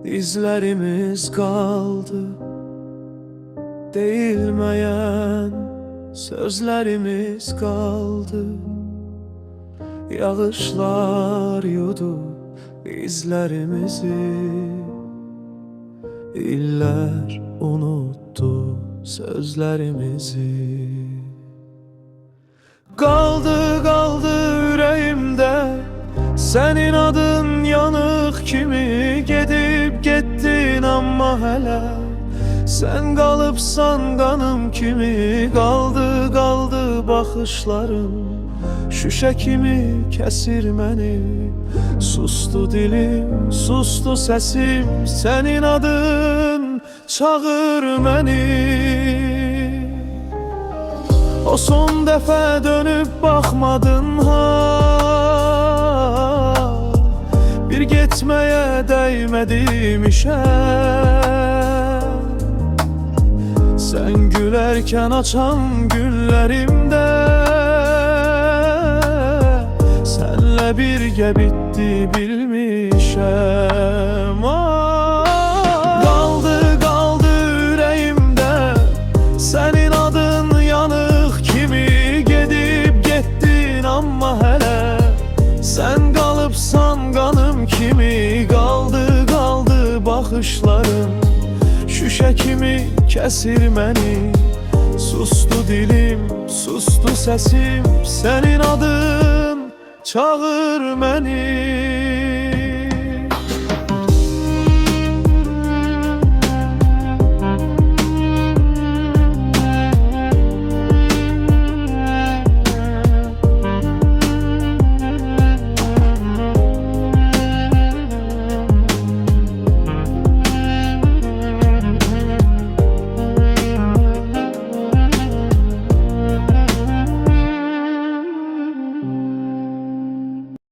İzlerimiz kaldı, değilmeyen sözlerimiz kaldı. Yağışlar yudu izlerimizi, iller unuttu sözlerimizi. Kaldı yüreğimde senin adın yanık kimi, gedib getdin amma hele sen qalıbsan qanım kimi. Qaldı baxışların şüşə kimi kəsir məni. Sustu dilim, sustu səsim, senin adın çağır məni. O son dəfə dönüb baxmadın ha, bir getməyə dəymədimişə. Sen gülərkən açan günlərimdə senle birgə bitdi bilmişəm. Qaldı ürəyimdə senin adın yanıq kimi, gedib getdin amma hələ sen qalıbsan qanım kimi. Qaldı baxışların şüşə kimi kəsir məni. Sustu dilim, sustu səsim, senin adın çağır məni.